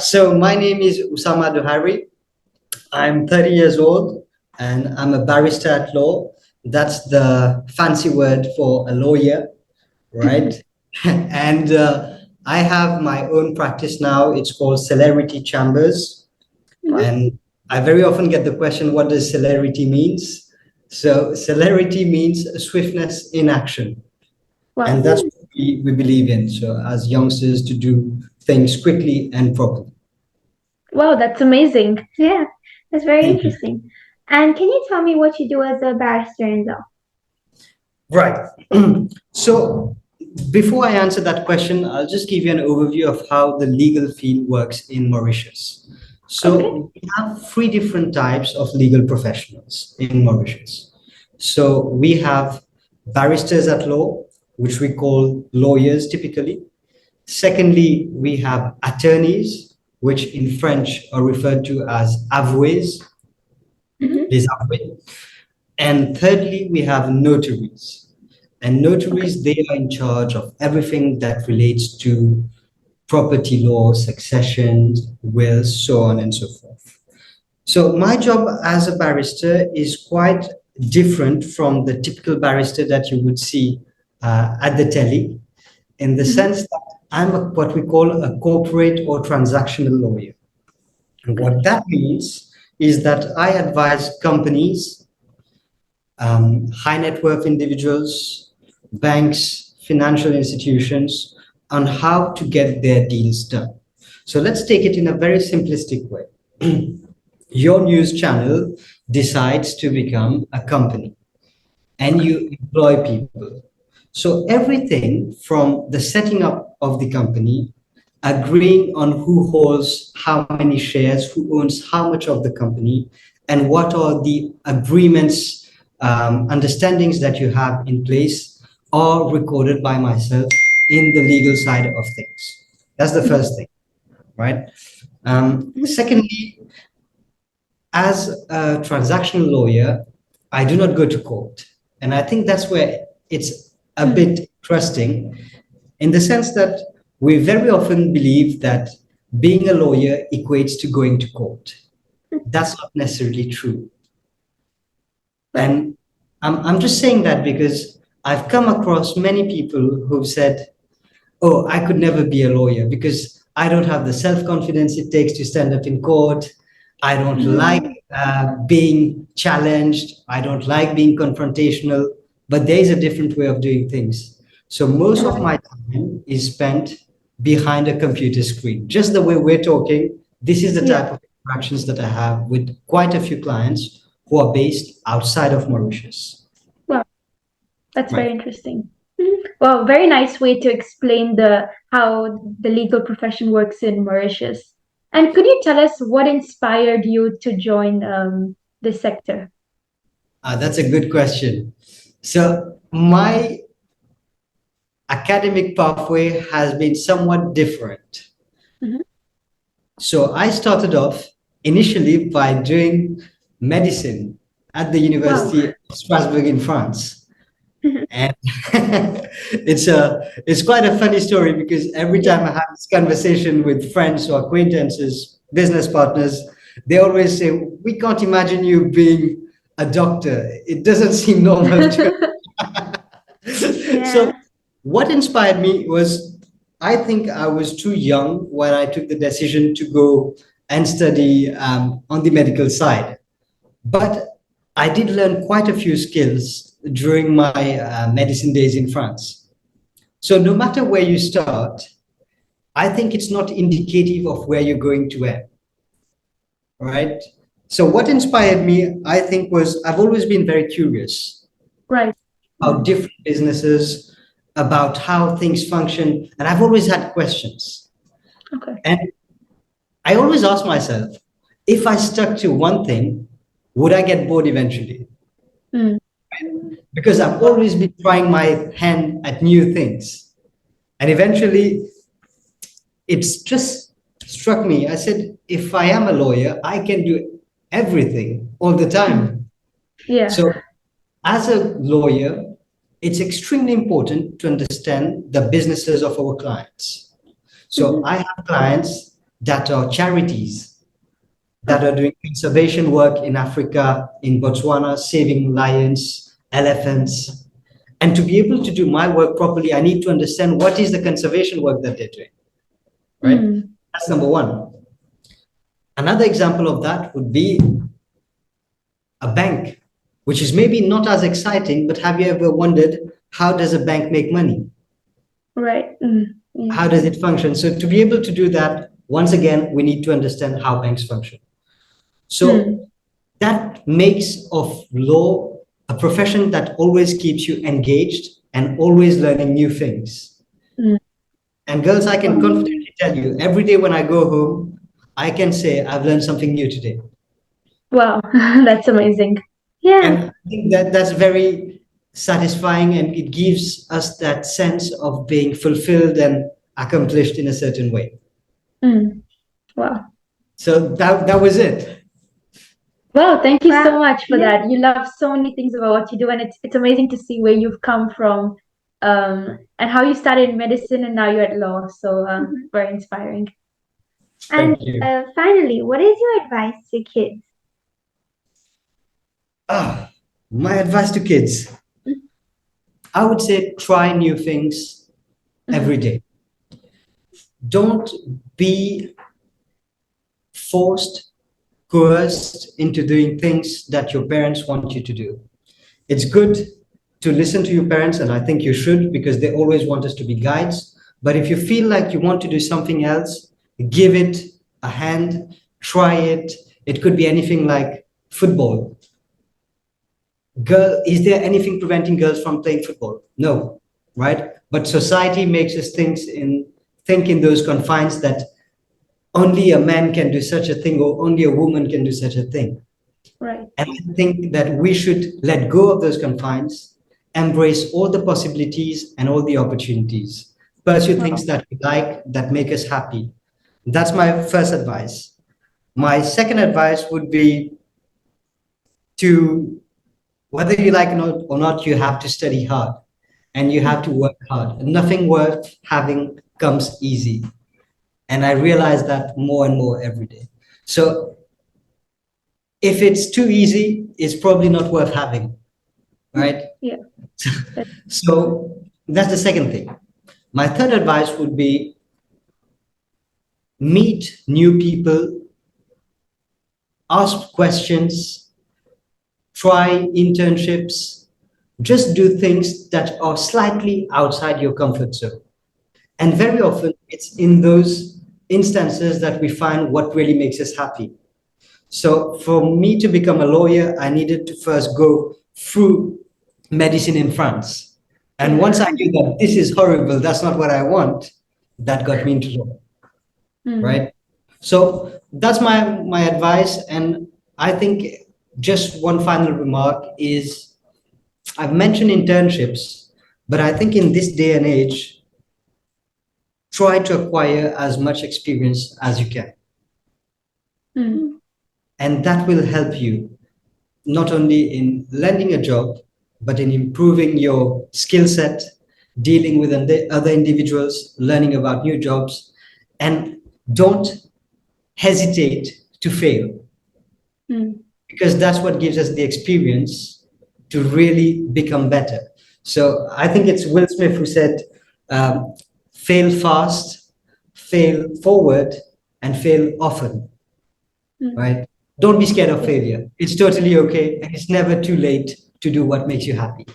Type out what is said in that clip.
So my name is Usaama Dauharry. I'm 30 years old and I'm a barrister at law. That's the fancy word for a lawyer, right? and I have my own practice now. It's called Celerity Chambers. Wow. And I very often get the question, what does celerity means? So celerity means swiftness in action. Wow. And that's what we believe in. So as youngsters to do things quickly and properly. Wow, that's amazing. Yeah, that's very Thank you. interesting. And can you tell me what you do as a barrister in law? Right. So before I answer that question, I'll just give you an overview of how the legal field works in Mauritius. Okay. So we have three different types of legal professionals in Mauritius. So we have barristers at law, which we call lawyers typically. Secondly, we have attorneys, which in French are referred to as avoués, Mm-hmm. les avoués. And thirdly, we have notaries. And Okay. notaries, they are in charge of everything that relates to property law, succession, wills, so on and so forth. So my job as a barrister is quite different from the typical barrister that you would see at the telly, in the Mm-hmm. sense that what we call a corporate or transactional lawyer. And Okay. what that means is that I advise companies, high net worth individuals, banks, financial institutions on how to get their deals done. So let's take it in a very simplistic way. Your news channel decides to become a company and Okay. you employ people. So everything from the setting up of the company, agreeing on who holds how many shares, who owns how much of the company, and what are the agreements, understandings that you have in place are recorded by myself in the legal side of things. That's the Mm-hmm. first thing, right? Mm-hmm. Secondly, as a transactional lawyer, I do not go to court. And I think that's where it's a Mm. bit interesting in the sense that we very often believe that being a lawyer equates to going to court. That's not necessarily true. Right. And I'm just saying that because I've come across many people who've said, oh, I could never be a lawyer because I don't have the self confidence it takes to stand up in court. I don't like Mm-hmm. being challenged. I don't like being confrontational. But there is a different way of doing things. So most of Right. my time is spent behind a computer screen. Just the way we're talking, this is the Yeah. type of interactions that I have with quite a few clients who are based outside of Mauritius. Wow, that's Right. very interesting. Mhm. Well, very nice way to explain the how the legal profession works in Mauritius. And could you tell us what inspired you to join this sector? That's a good question. So my academic pathway has been somewhat different. Mm-hmm. So I started off initially by doing medicine at the Wow. University of Strasbourg in France. And it's quite a funny story because every time Yeah. I have this conversation with friends or acquaintances, business partners, they always say, "We can't imagine you being a doctor. It doesn't seem normal to." So Yeah. what inspired me was I think I was too young when I took the decision to go and study on the medical side. But I did learn quite a few skills during my medicine days in France. So no matter where you start, I think it's not indicative of where you're going to end, right? So what inspired me, I think, was I've always been very curious Right. about different businesses, about how things function, and I've always had questions. Okay. And I always ask myself, if I stuck to one thing, would I get bored eventually? Mm. Because I've always been trying my hand at new things. And eventually, it's just struck me. I said, if I am a lawyer, I can do everything all the Mm. time. Yeah. So, as a lawyer, it's extremely important to understand the businesses of our clients. So Hmm. I have clients. that are charities that are doing conservation work in Africa, in Botswana, saving lions, elephants. And to be able to do my work properly, I need to understand what is the conservation work that they're doing, right? Mm. That's number one. Another example of that would be a bank, which is maybe not as exciting, but have you ever wondered how does a bank make money? Right. Yeah. How does it function? So to be able to do that, once again, we need to understand how banks function. So Mm. that makes of law a profession that always keeps you engaged and always learning new things. Mm. And girls, I can Wow. confidently tell you, every day when I go home, I can say I've learned something new today. Wow. That's amazing. Yeah. And I think that that's very satisfying and it gives us that sense of being fulfilled and accomplished in a certain way. Mm. Wow. So that was it. Wow, thank you so much for that. You love so many things about what you do, and it's amazing to see where you've come from, and how you started in medicine and now you're at law. So very inspiring. And Thank you. finally, what is your advice to kids? Ah, my advice to kids, I would say try new things every Mm-hmm. day. Don't be forced, coerced into doing things that your parents want you to do. It's good to listen to your parents, and I think you should because they always want us to be guides. But if you feel like you want to do something else, give it a hand, try it. It could be anything like football. Girl, is there anything preventing girls from playing football? No, right? But society makes us think in those confines that only a man can do such a thing or only a woman can do such a thing. Right. And I think that we should let go of those confines, embrace all the possibilities and all the opportunities, pursue things Wow. that we like, that make us happy. That's my first advice. My second advice would be to, whether you like it or not, you have to study hard and you have to work hard. Nothing worth having comes easy. And I realize that more and more every day. So if it's too easy, it's probably not worth having, right? Yeah. That, So that's the second thing. My third advice would be meet new people, ask questions, try internships, just do things that are slightly outside your comfort zone. And very often it's in those instances that we find what really makes us happy. So for me to become a lawyer, I needed to first go through medicine in France. And yeah. once I knew that this is horrible, that's not what I want, that got me into law, Mm. right? So that's my advice. And I think just one final remark is I've mentioned internships, but I think in this day and age, try to acquire as much experience as you can. Mm. And that will help you not only in landing a job, but in improving your skill set, dealing with other individuals, learning about new jobs, and don't hesitate to fail Mm. because that's what gives us the experience to really become better. So I think it's Will Smith who said, fail fast, fail forward, and fail often, Mm. right? Don't be scared of Yeah. failure. It's totally okay, and it's never too late to do what makes you happy.